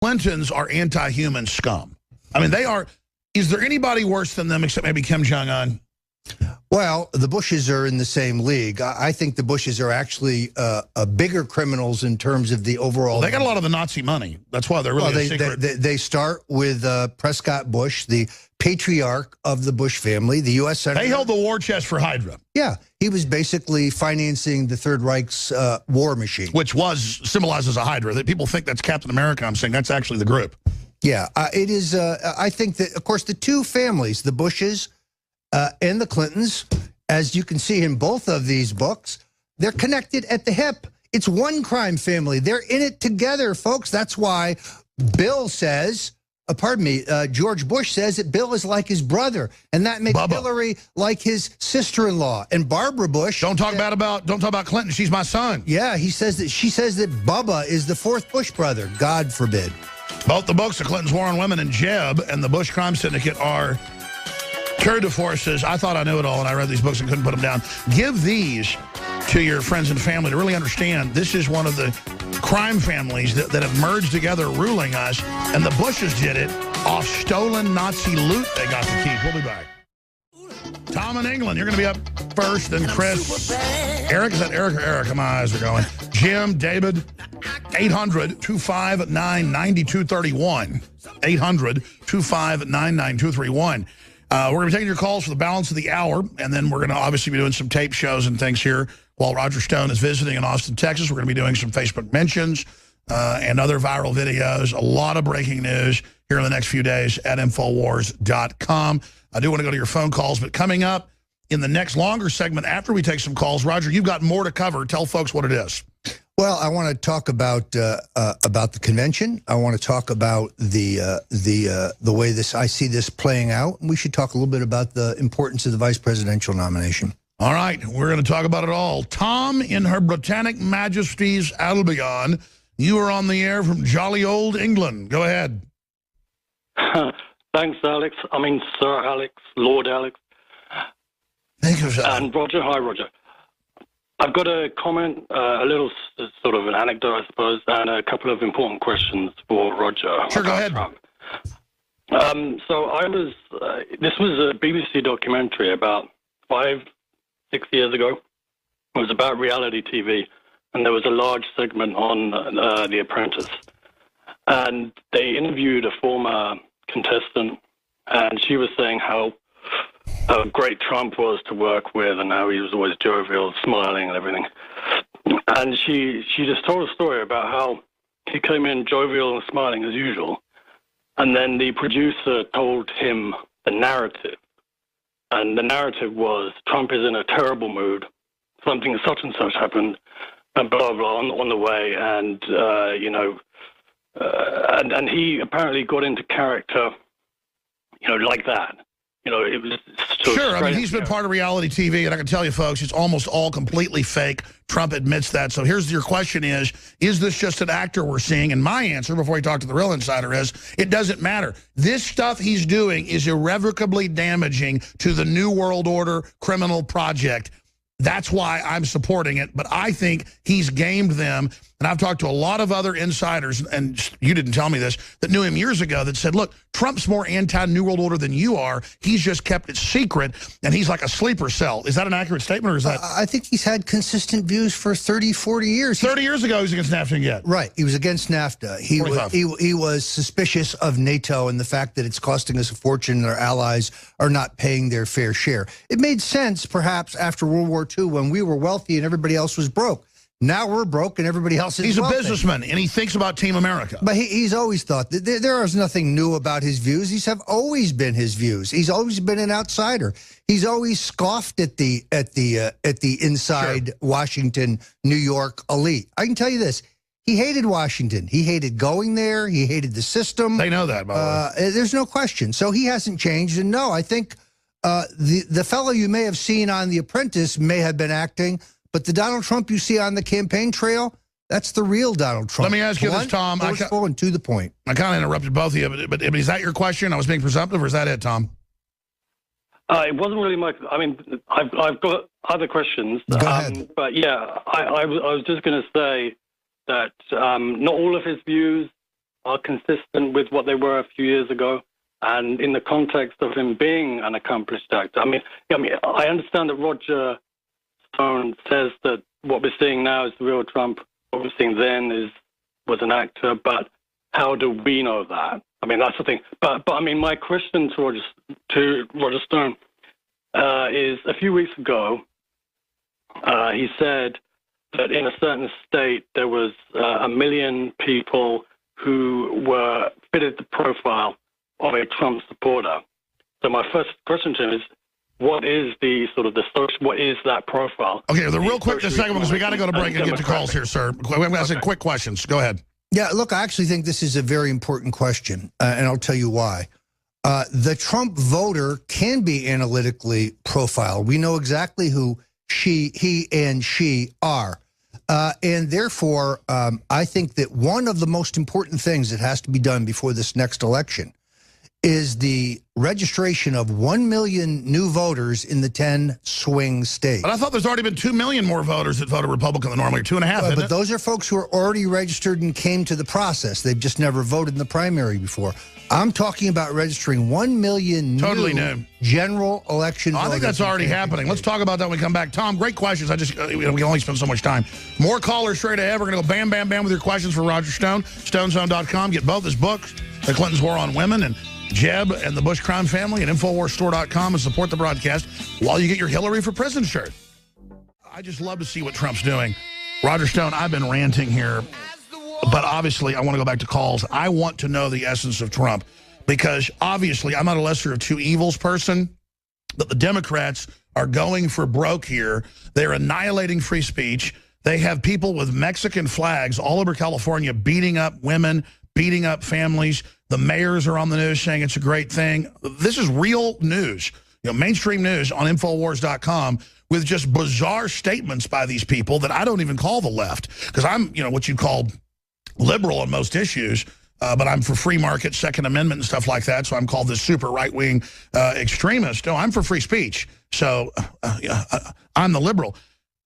Clintons are anti-human scum. I mean, they are. Is there anybody worse than them except maybe Kim Jong-un? Well, the Bushes are in the same league. I think the Bushes are actually bigger criminals in terms of the overall. Well, they got a lot of the Nazi money. That's why they're really secret. They start with Prescott Bush, the patriarch of the Bush family, the U.S. Senator. They held the war chest for Hydra. Yeah, he was basically financing the Third Reich's war machine. Which symbolizes a Hydra. That people think that's Captain America. I'm saying that's actually the group. Yeah, it is. I think that, of course, the two families, the Bushes and the Clintons, as you can see in both of these books, they're connected at the hip. It's one crime family. They're in it together, folks. That's why Bill says, George Bush says that Bill is like his brother, and that makes Hillary like his sister-in-law. And Barbara Bush. Don't talk about Clinton. She's my son. Yeah, she says that Bubba is the fourth Bush brother. God forbid. Both the books, The Clintons' War on Women and Jeb, and the Bush Crime Syndicate are tour de forces. I thought I knew it all, and I read these books and couldn't put them down. Give these to your friends and family to really understand this is one of the crime families that have merged together ruling us, and the Bushes did it off stolen Nazi loot they got to keep. We'll be back. Tom in England, you're going to be up first, then Chris. Eric, is that Eric or Erica? My eyes are going. Jim, David, 800-259-9231. 800-259-9231. We're going to be taking your calls for the balance of the hour, and then we're going to obviously be doing some tape shows and things here while Roger Stone is visiting in Austin, Texas. We're going to be doing some Facebook mentions and other viral videos. A lot of breaking news here in the next few days at Infowars.com. I do want to go to your phone calls, but coming up in the next longer segment after we take some calls, Roger, you've got more to cover. Tell folks what it is. Well, I want to talk about the convention. I want to talk about the way I see this playing out. And we should talk a little bit about the importance of the vice presidential nomination. All right, we're going to talk about it all. Tom, in Her Britannic Majesty's Albion, you are on the air from jolly old England. Go ahead. Thanks, Alex. I mean, Sir Alex, Lord Alex. Thank you, sir. And Roger. Hi, Roger. I've got a comment, a little sort of an anecdote, I suppose, and a couple of important questions for Roger. Sure, go ahead. So this was a BBC documentary about 5-6 years ago. It was about reality TV, and there was a large segment on The Apprentice. And they interviewed a former contestant, and she was saying how great Trump was to work with and how he was always jovial, smiling and everything. And she just told a story about how he came in jovial and smiling as usual, and then the producer told him the narrative. And the narrative was, Trump is in a terrible mood, something such and such happened, and blah, blah, on the way, and, and he apparently got into character, like that. It was sure. I mean, he's been part of reality TV, and I can tell you, folks, it's almost all completely fake. Trump admits that. So here's your question is this just an actor we're seeing? And my answer, before we talk to the real insider, is it doesn't matter. This stuff he's doing is irrevocably damaging to the New World Order criminal project. That's why I'm supporting it. But I think he's gamed them. And I've talked to a lot of other insiders, and you didn't tell me this, that knew him years ago that said, look, Trump's more anti-New World Order than you are. He's just kept it secret, and he's like a sleeper cell. Is that an accurate statement, or is that... I think he's had consistent views for 30, 40 years. 30 years ago, he was against NAFTA yet. Right. He was against NAFTA. He was suspicious of NATO and the fact that it's costing us a fortune and our allies are not paying their fair share. It made sense, perhaps, after World War II when we were wealthy and everybody else was broke. Now we're broke and everybody else is wealthy. He's a businessman, and he thinks about Team America. But he's always thought that there is nothing new about his views. These have always been his views. He's always been an outsider. He's always scoffed at the inside Washington, New York elite. I can tell you this. He hated Washington. He hated going there. He hated the system. They know that, by the way. There's no question. So he hasn't changed. And no, I think the fellow you may have seen on The Apprentice may have been acting, but the Donald Trump you see on the campaign trail, that's the real Donald Trump. Let me ask you this, Tom. Forceful and to the point. I kind of interrupted both of you, but is that your question? I was being presumptive, or is that it, Tom? It wasn't really my... I mean, I've got other questions. Go ahead. But yeah, I was just going to say that not all of his views are consistent with what they were a few years ago. And in the context of him being an accomplished actor, I understand that Roger Stone says that what we're seeing now is the real Trump. What we're seeing then was an actor. But how do we know that? I mean, that's the thing. But I mean, my question to Roger Stone is a few weeks ago, he said that in a certain state there was 1 million people who were fitted the profile of a Trump supporter. So my first question to him is, what is what is that profile? Okay, the real quick, just a second, because we got to go to break and get to calls here, sir. We're going to ask quick questions. Go ahead. Yeah, look, I actually think this is a very important question, and I'll tell you why. The Trump voter can be analytically profiled. We know exactly who he and she are. And therefore, I think that one of the most important things that has to be done before this next election is the registration of 1 million new voters in the 10 swing states. But I thought there's already been 2 million more voters that voted Republican than normally, or 2.5. But those are folks who are already registered and came to the process. They've just never voted in the primary before. I'm talking about registering 1 million new general election voters. I think that's already happening. Let's talk about that when we come back. Tom, great questions. We can only spend so much time. More callers straight ahead. We're going to go bam, bam, bam with your questions for Roger Stone. StoneZone.com. Get both his books, The Clinton's War on Women and Jeb and the Bush Crime Family, and InfoWarsStore.com, and support the broadcast while you get your Hillary for Prison shirt. I just love to see what Trump's doing. Roger Stone, I've been ranting here, but obviously I want to go back to calls. I want to know the essence of Trump, because obviously I'm not a lesser of two evils person, but the Democrats are going for broke here. They're annihilating free speech. They have people with Mexican flags all over California beating up women, beating up families. The mayors are on the news saying it's a great thing. This is real news, mainstream news on Infowars.com, with just bizarre statements by these people that I don't even call the left, because I'm, what you call liberal on most issues, but I'm for free market, Second Amendment and stuff like that, so I'm called this super right-wing extremist. No, I'm for free speech, so I'm the liberal.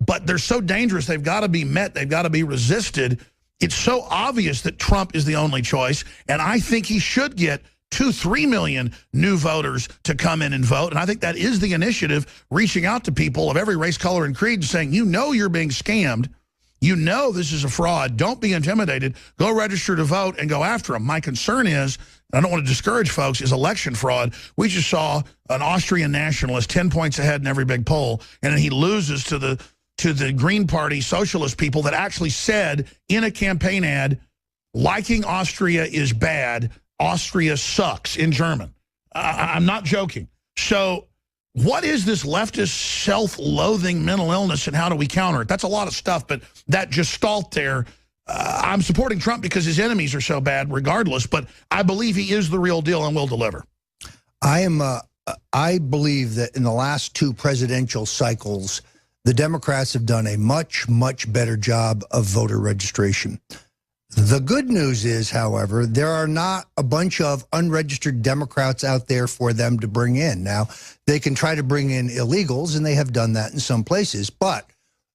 But they're so dangerous, they've got to be met, they've got to be resisted. It's so obvious that Trump is the only choice, and I think he should get 2-3 million new voters to come in and vote. And I think that is the initiative, reaching out to people of every race, color, and creed, and saying, you're being scammed. This is a fraud. Don't be intimidated. Go register to vote and go after them. My concern is, and I don't want to discourage folks, is election fraud. We just saw an Austrian nationalist 10 points ahead in every big poll, and then he loses to the Green Party socialist people that actually said in a campaign ad, liking Austria is bad, Austria sucks, in German. I'm not joking. So what is this leftist self-loathing mental illness, and how do we counter it? That's a lot of stuff, but that gestalt there, I'm supporting Trump because his enemies are so bad regardless, but I believe he is the real deal and will deliver. I believe that in the last 2 presidential cycles, the Democrats have done a much, much better job of voter registration. The good news is, however, there are not a bunch of unregistered Democrats out there for them to bring in. Now, they can try to bring in illegals, and they have done that in some places, but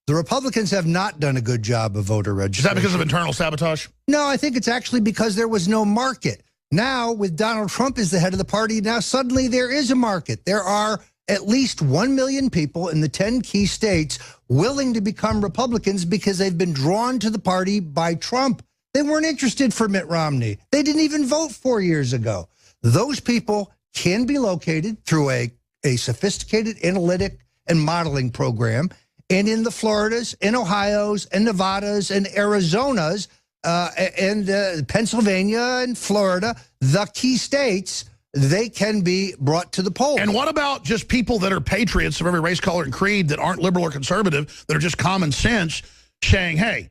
the Republicans have not done a good job of voter registration. Is that because of internal sabotage? No, I think it's actually because there was no market. Now, with Donald Trump as the head of the party, now suddenly there is a market. There are at least 1 million people in the 10 key states willing to become Republicans because they've been drawn to the party by Trump. They weren't interested for Mitt Romney. They didn't even vote 4 years ago. Those people can be located through a sophisticated analytic and modeling program. And in the Floridas, and Ohio's, and Nevadas, and Arizona's, and Pennsylvania and Florida, the key states, they can be brought to the polls. And what about just people that are patriots of every race, color, and creed, that aren't liberal or conservative, that are just common sense, saying, hey,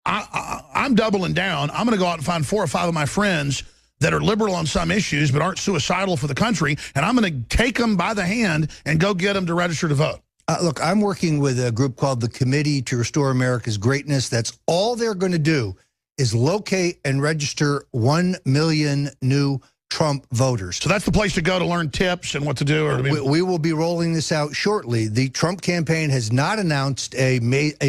I'm doubling down. I'm going to go out and find 4 or 5 of my friends that are liberal on some issues but aren't suicidal for the country, and I'm going to take them by the hand and go get them to register to vote. Look, I'm working with a group called the Committee to Restore America's Greatness. That's all they're going to do is locate and register 1 million new Trump voters. So that's the place to go to learn tips and what to do? Or we will be rolling this out shortly. The Trump campaign has not announced a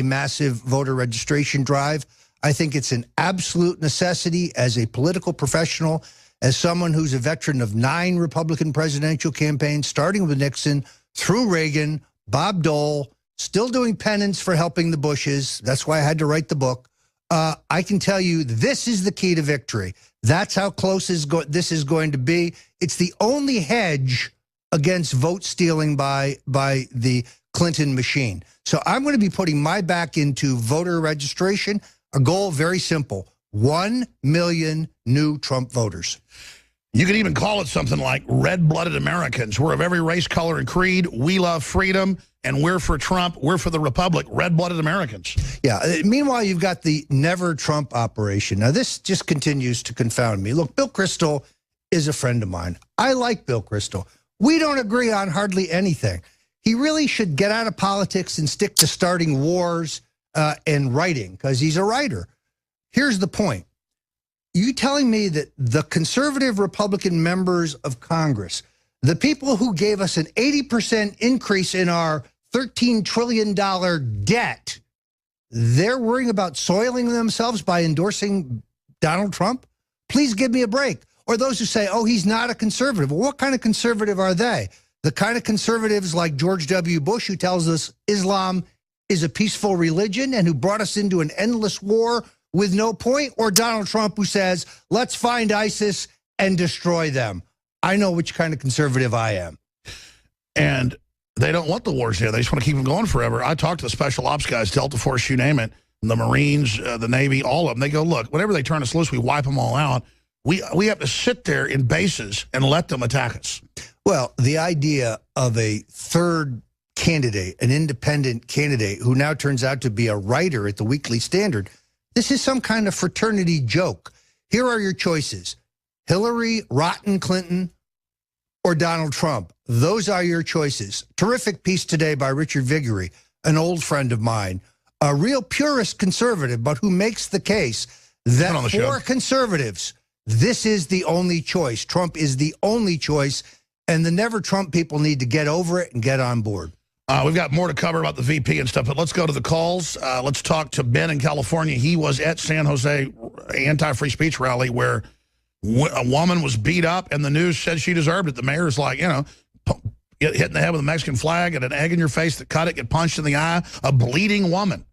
massive voter registration drive. I think it's an absolute necessity as a political professional, as someone who's a veteran of 9 Republican presidential campaigns, starting with Nixon, through Reagan, Bob Dole, still doing penance for helping the Bushes. That's why I had to write the book. I can tell you this is the key to victory. That's how close this is going to be. It's the only hedge against vote stealing by the Clinton machine. So I'm going to be putting my back into voter registration. A goal very simple: 1 million new Trump voters. You could even call it something like red-blooded Americans. We're of every race, color, and creed. We love freedom, and we're for Trump. We're for the Republic. Red-blooded Americans. Yeah. Meanwhile, you've got the Never Trump operation. Now, this just continues to confound me. Look, Bill Kristol is a friend of mine. I like Bill Kristol. We don't agree on hardly anything. He really should get out of politics and stick to starting wars and writing, because he's a writer. Here's the point. You telling me that the conservative Republican members of Congress, the people who gave us an 80% increase in our $13 trillion debt, they're worrying about soiling themselves by endorsing Donald Trump? Please give me a break. Or those who say, oh, he's not a conservative. Well, what kind of conservative are they? The kind of conservatives like George W. Bush, who tells us Islam is a peaceful religion and who brought us into an endless war with no point? Or Donald Trump, who says, let's find ISIS and destroy them? I know which kind of conservative I am. And they don't want the wars here. They just want to keep them going forever. I talked to the special ops guys, Delta Force, you name it, the Marines, the Navy, all of them. They go, look, whenever they turn us loose, we wipe them all out. We have to sit there in bases and let them attack us. Well, the idea of a third candidate, an independent candidate, who now turns out to be a writer at the Weekly Standard, this is some kind of fraternity joke. Here are your choices: Hillary Rotten Clinton or Donald Trump. Those are your choices. Terrific piece today by Richard Viguerie, an old friend of mine, a real purist conservative, but who makes the case that for conservatives, this is the only choice. Trump is the only choice, and the Never Trump people need to get over it and get on board. We've got more to cover about the VP and stuff, but let's go to the calls. Let's talk to Ben in California. He was at San Jose anti-free speech rally where a woman was beat up, and the news said she deserved it. The mayor's like, you know, get hit in the head with a Mexican flag and an egg in your face that cut it, get punched in the eye, a bleeding woman.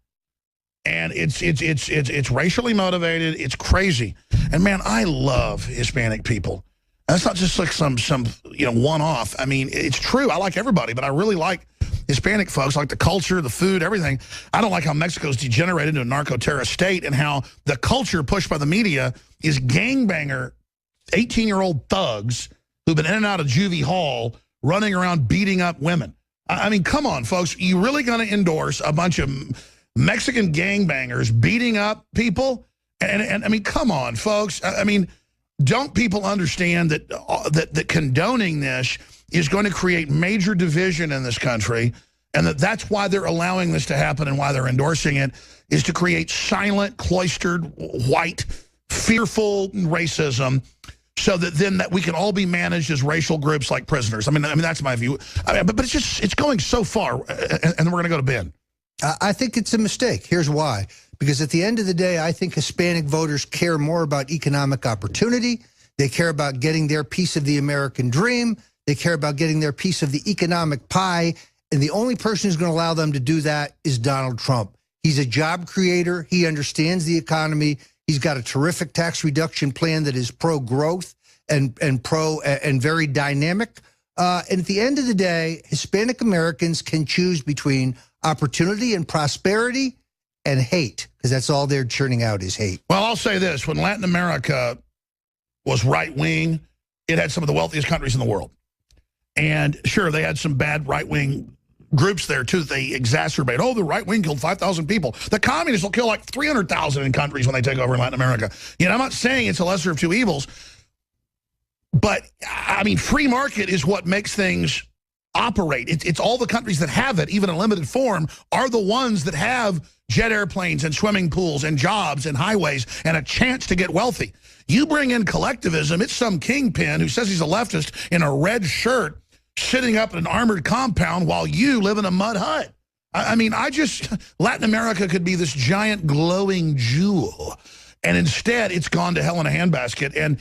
And it's racially motivated. It's crazy. And man, I love Hispanic people. That's not just like some one-off. I mean, it's true. I like everybody, but I really like Hispanic folks, like the culture, the food, everything. I don't like how Mexico's degenerated into a narco-terrorist state and how the culture pushed by the media is gangbanger, 18-year-old thugs who've been in and out of juvie hall running around beating up women. I mean, come on, folks. You really going to endorse a bunch of Mexican gangbangers beating up people? And I mean, come on, folks. I mean, don't people understand that that condoning this is going to create major division in this country, and that's why they're allowing this to happen and why they're endorsing it, is to create silent, cloistered, white, fearful racism, so that then that we can all be managed as racial groups like prisoners. I mean that's my view. But it's going so far, and we're going to go to Ben. I think it's a mistake. Here's why. Because at the end of the day, I think Hispanic voters care more about economic opportunity. They care about getting their piece of the American dream. They care about getting their piece of the economic pie. And the only person who's going to allow them to do that is Donald Trump. He's a job creator. He understands the economy. He's got a terrific tax reduction plan that is pro-growth and very dynamic. And at the end of the day, Hispanic Americans can choose between opportunity and prosperity and hate, because that's all they're churning out is hate. Well, I'll say this. When Latin America was right-wing, it had some of the wealthiest countries in the world. And sure, they had some bad right-wing groups there, too, that they exacerbate. Oh, the right-wing killed 5,000 people. The communists will kill like 300,000 in countries when they take over in Latin America. You know, I'm not saying it's a lesser of two evils, but, I mean, free market is what makes things operate. It's all the countries that have it, even in limited form, are the ones that have jet airplanes and swimming pools and jobs and highways and a chance to get wealthy. You bring in collectivism, it's some kingpin who says he's a leftist in a red shirt sitting up in an armored compound while you live in a mud hut. I mean, Latin America could be this giant glowing jewel, and instead it's gone to hell in a handbasket. And